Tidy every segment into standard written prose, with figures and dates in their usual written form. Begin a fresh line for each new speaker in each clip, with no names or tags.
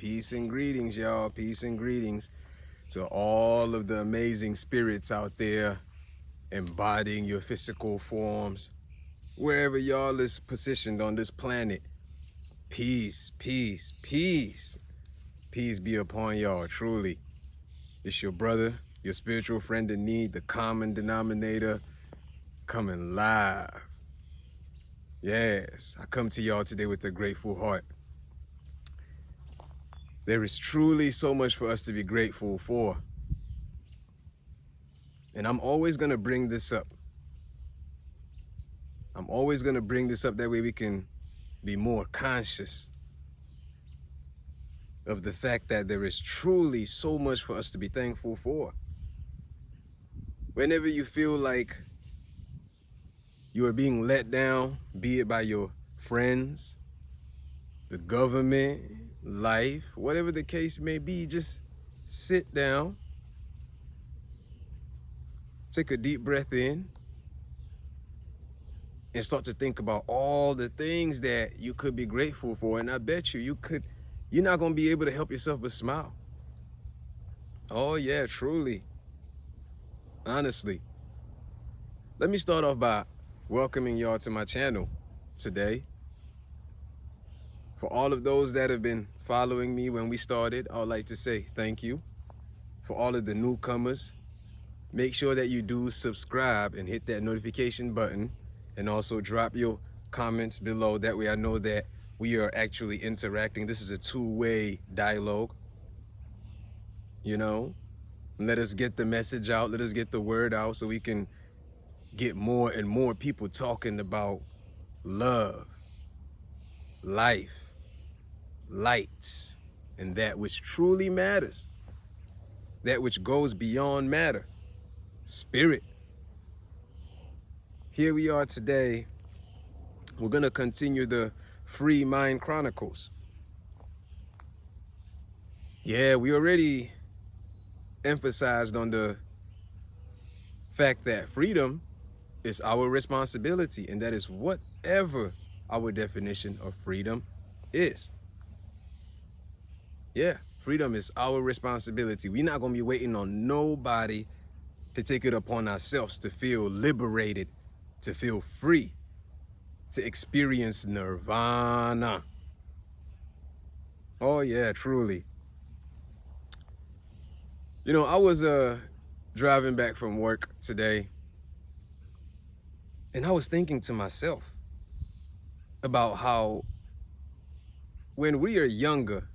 Peace and greetings, y'all. Peace and greetings to all of the amazing spirits out there embodying your physical forms. Wherever y'all is positioned on this planet, peace, peace, peace. Peace be upon y'all, truly. It's your brother, your spiritual friend in need, the common denominator, coming live. Yes, I come to y'all today with a grateful heart. There is truly so much for us to be grateful for. And I'm always going to bring this up. I'm always going to bring this up, that way we can be more conscious of the fact that there is truly so much for us to be thankful for. Whenever you feel like you are being let down, be it by your friends, the government, life, whatever the case may be, just sit down, take a deep breath in, and start to think about all the things that you could be grateful for. And I bet you're not going to be able to help yourself but smile. Oh yeah, truly. Honestly. Let me start off by welcoming y'all to my channel today. For all of those that have been following me when we started, I would like to say thank you. For all of the newcomers, make sure that you do subscribe and hit that notification button, and also drop your comments below. That way I know that we are actually interacting. This is a two-way dialogue, you know? Let us get the message out. Let us get the word out so we can get more and more people talking about love, life, light, and that which truly matters, that which goes beyond matter, spirit. Here we are today. We're going to continue the Free Mind Chronicles. Yeah, we already emphasized on the fact that freedom is our responsibility, and that is whatever our definition of freedom is. Yeah, freedom is our responsibility. We're not going to be waiting on nobody to take it upon ourselves to feel liberated, to feel free, to experience nirvana. Oh yeah, truly. You know, I was driving back from work today, and I was thinking to myself about how when we are younger,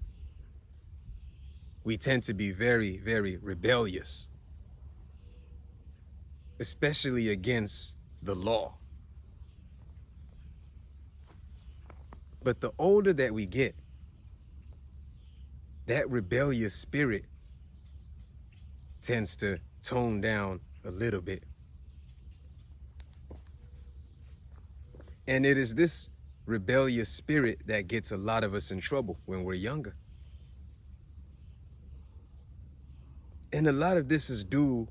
we tend to be very, very rebellious, especially against the law. But the older that we get, that rebellious spirit tends to tone down a little bit. And it is this rebellious spirit that gets a lot of us in trouble when we're younger. And a lot of this is due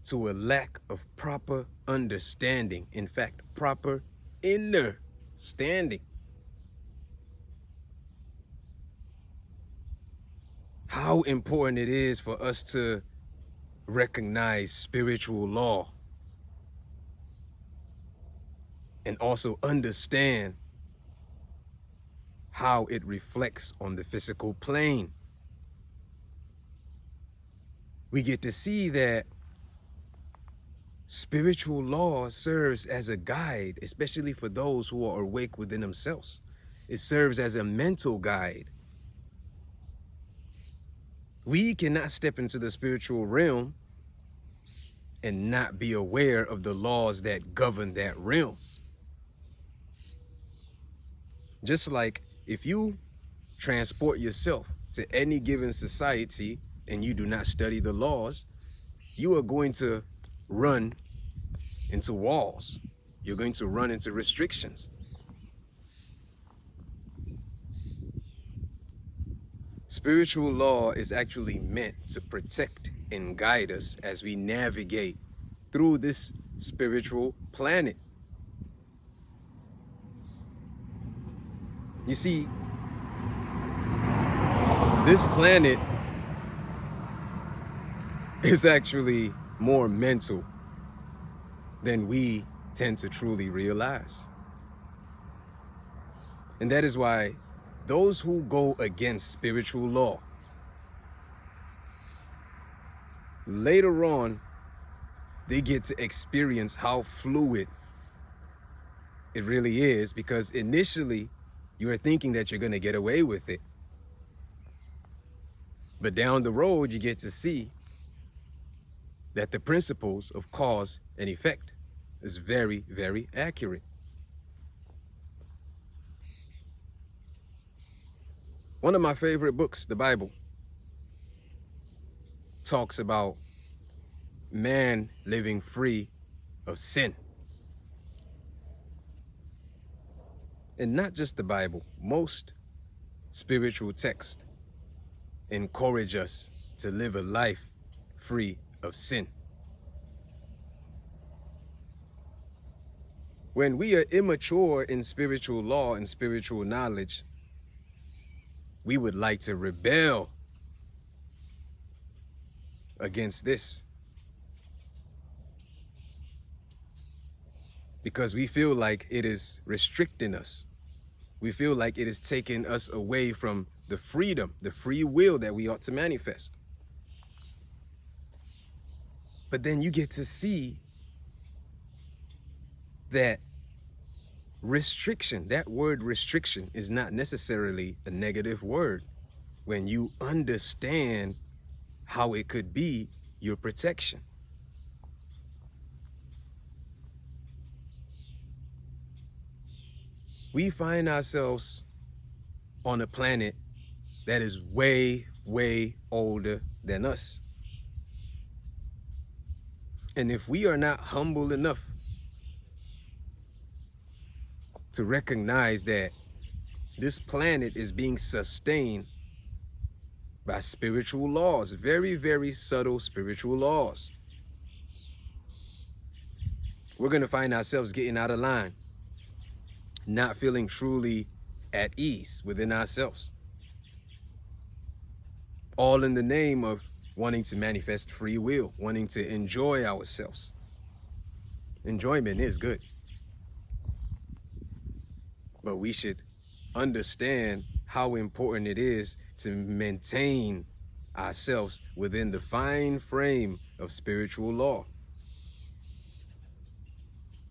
to a lack of proper understanding. In fact, proper inner standing. How important it is for us to recognize spiritual law and also understand how it reflects on the physical plane. We get to see that spiritual law serves as a guide, especially for those who are awake within themselves. It serves as a mental guide. We cannot step into the spiritual realm and not be aware of the laws that govern that realm. Just like if you transport yourself to any given society and you do not study the laws, you are going to run into walls. You're going to run into restrictions. Spiritual law is actually meant to protect and guide us as we navigate through this spiritual planet. You see, This planet is actually more mental than we tend to truly realize. And that is why those who go against spiritual law, later on, they get to experience how fluid it really is, because initially you are thinking that you're going to get away with it. But down the road, you get to see that the principles of cause and effect is very, very accurate. One of my favorite books, the Bible, talks about man living free of sin. And not just the Bible, most spiritual texts encourage us to live a life free of sin. When we are immature in spiritual law and spiritual knowledge, we would like to rebel against this, because we feel like it is restricting us. We feel like it is taking us away from the freedom, the free will that we ought to manifest. But then you get to see that restriction, that word restriction, is not necessarily a negative word when you understand how it could be your protection. We find ourselves on a planet that is way, way older than us. And if we are not humble enough to recognize that this planet is being sustained by spiritual laws, very, very subtle spiritual laws, we're going to find ourselves getting out of line, not feeling truly at ease within ourselves, all in the name of wanting to manifest free will, wanting to enjoy ourselves. Enjoyment is good, but we should understand how important it is to maintain ourselves within the fine frame of spiritual law.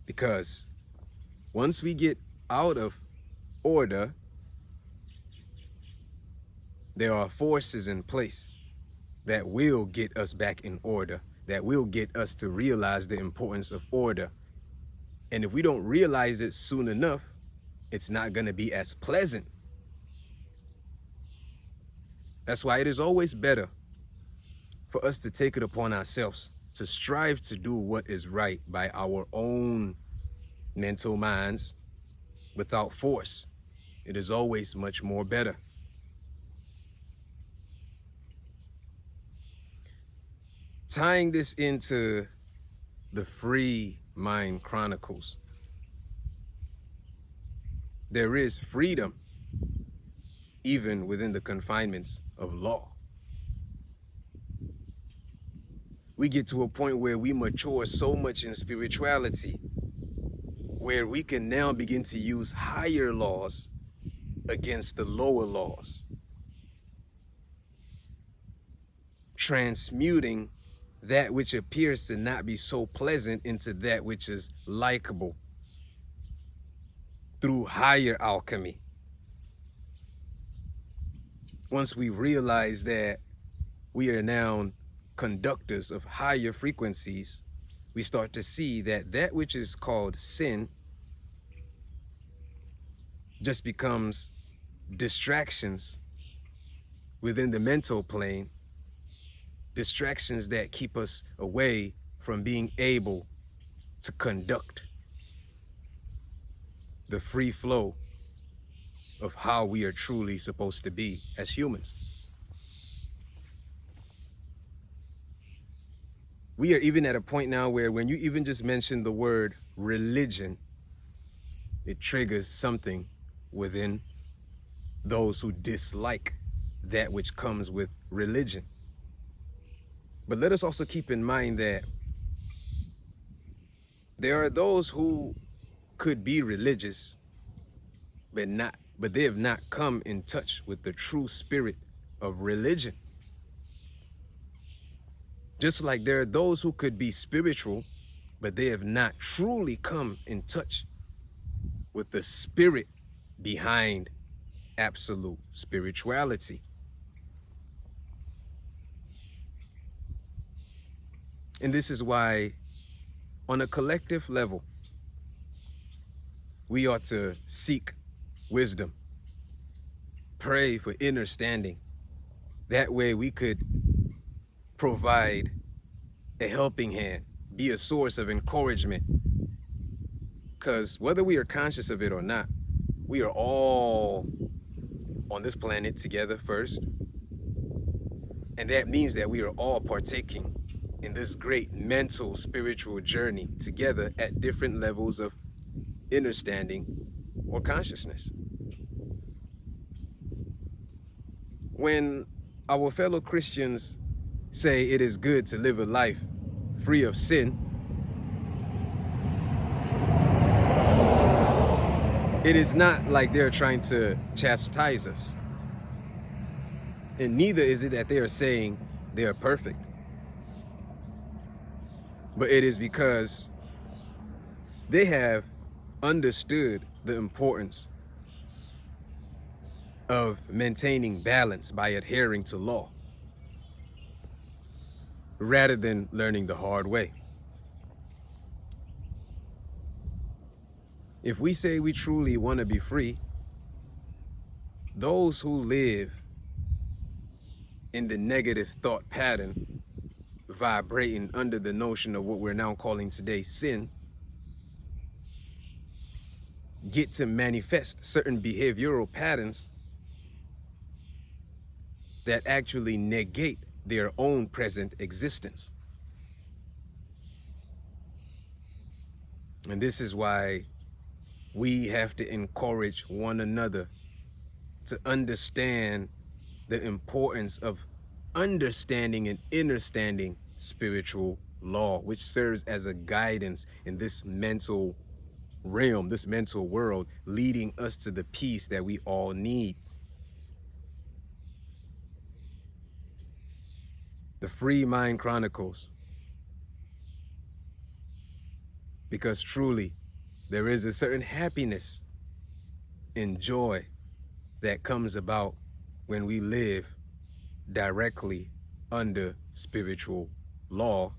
Because once we get out of order, there are forces in place that will get us back in order, that will get us to realize the importance of order. And if we don't realize it soon enough, it's not going to be as pleasant. That's why it is always better for us to take it upon ourselves to strive to do what is right by our own mental minds without force. It is always much more better. Tying this into the Free Mind Chronicles, there is freedom even within the confinements of law. We get to a point where we mature so much in spirituality, where we can now begin to use higher laws against the lower laws, transmuting that which appears to not be so pleasant into that which is likable through higher alchemy. Once we realize that we are now conductors of higher frequencies, we start to see that that which is called sin just becomes distractions within the mental plane, distractions that keep us away from being able to conduct the free flow of how we are truly supposed to be as humans. We are even at a point now where when you even just mention the word religion, it triggers something within those who dislike that which comes with religion. But let us also keep in mind that there are those who could be religious, but they have not come in touch with the true spirit of religion. Just like there are those who could be spiritual, but they have not truly come in touch with the spirit behind absolute spirituality. And this is why, on a collective level, we ought to seek wisdom, pray for understanding. That way we could provide a helping hand, be a source of encouragement. Because whether we are conscious of it or not, we are all on this planet together first. And that means that we are all partaking in this great mental, spiritual journey together at different levels of understanding or consciousness. When our fellow Christians say it is good to live a life free of sin, it is not like they're trying to chastise us. And neither is it that they are saying they are perfect. But it is because they have understood the importance of maintaining balance by adhering to law, rather than learning the hard way. If we say we truly want to be free, those who live in the negative thought pattern, vibrating under the notion of what we're now calling today sin, get to manifest certain behavioral patterns that actually negate their own present existence. And this is why we have to encourage one another to understand the importance of understanding and understanding spiritual law, which serves as a guidance in this mental realm, this mental world, leading us to the peace that we all need. The Free Mind Chronicles. Because truly, there is a certain happiness and joy that comes about when we live directly under spiritual law,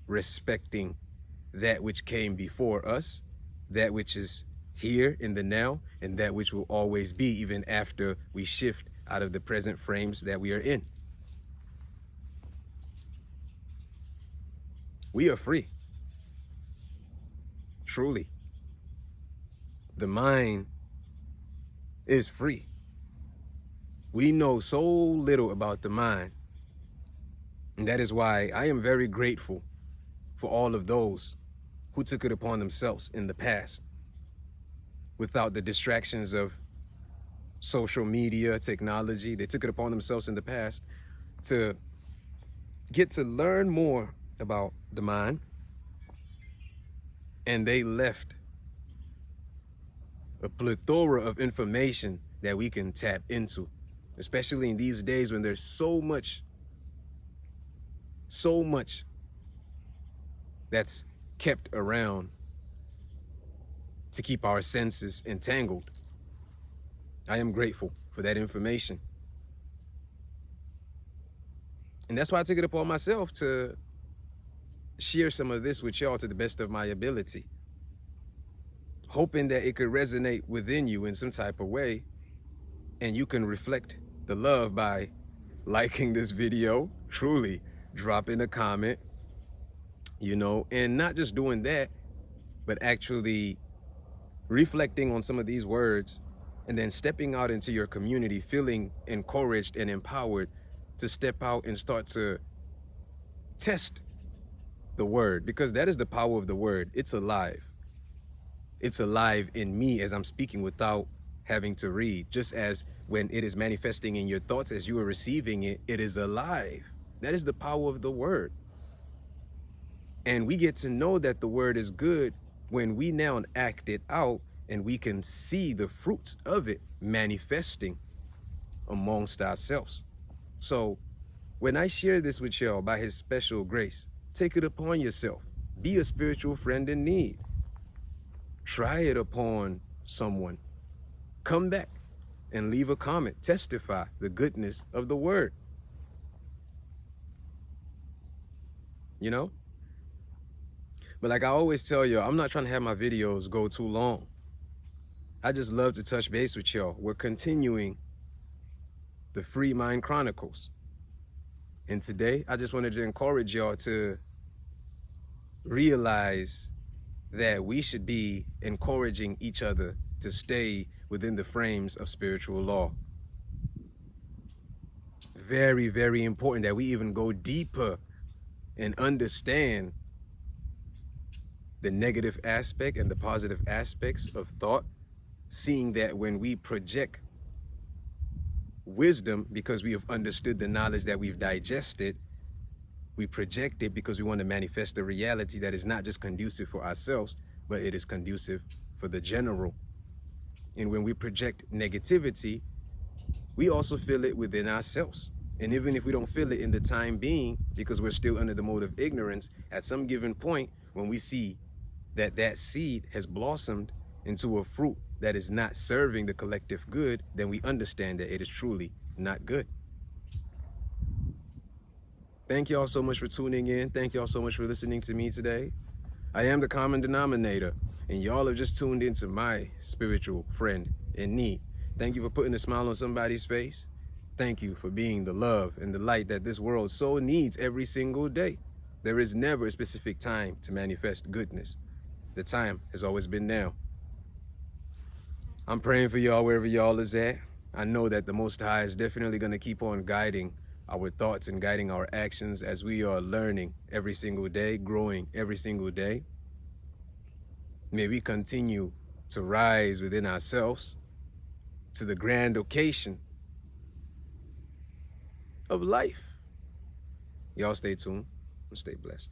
respecting that which came before us, that which is here in the now, and that which will always be even after we shift out of the present frames that we are in. We are free. Truly. The mind is free. We know so little about the mind. And that is why I am very grateful for all of those who took it upon themselves in the past, without the distractions of social media, technology. They took it upon themselves in the past to get to learn more about the mind, and they left a plethora of information that we can tap into, especially in these days when there's so much that's kept around to keep our senses entangled. I am grateful for that information. And that's why I took it upon myself to share some of this with y'all to the best of my ability, hoping that it could resonate within you in some type of way, and you can reflect the love by liking this video, truly dropping a comment, and not just doing that, but actually reflecting on some of these words and then stepping out into your community, feeling encouraged and empowered to step out and start to test the word, because that is the power of the word. It's alive. It's alive in me as I'm speaking without having to read. Just as when it is manifesting in your thoughts as you are receiving it, it is alive. That is the power of the word. And we get to know that the word is good when we now act it out and we can see the fruits of it manifesting amongst ourselves. So when I share this with y'all by his special grace, take it upon yourself. Be a spiritual friend in need. Try it upon someone. Come back and leave a comment. Testify the goodness of the word. You know? But like I always tell y'all, I'm not trying to have my videos go too long. I just love to touch base with y'all. We're continuing the Free Mind Chronicles. And today, I just wanted to encourage y'all to realize that we should be encouraging each other to stay within the frames of spiritual law. Very, very important that we even go deeper and understand the negative aspect and the positive aspects of thought, seeing that when we project wisdom because we have understood the knowledge that we've digested, we project it because we want to manifest a reality that is not just conducive for ourselves, but it is conducive for the general. And when we project negativity, we also feel it within ourselves. And even if we don't feel it in the time being, because we're still under the mode of ignorance, at some given point, when we see that that seed has blossomed into a fruit that is not serving the collective good, then we understand that it is truly not good. Thank y'all so much for tuning in. Thank y'all so much for listening to me today. I am the common denominator, and y'all have just tuned into my spiritual friend in need. Thank you for putting a smile on somebody's face. Thank you for being the love and the light that this world so needs every single day. There is never a specific time to manifest goodness. The time has always been now. I'm praying for y'all wherever y'all is at. I know that the Most High is definitely going to keep on guiding our thoughts and guiding our actions as we are learning every single day, growing every single day. May we continue to rise within ourselves to the grand occasion of life. Y'all stay tuned and stay blessed.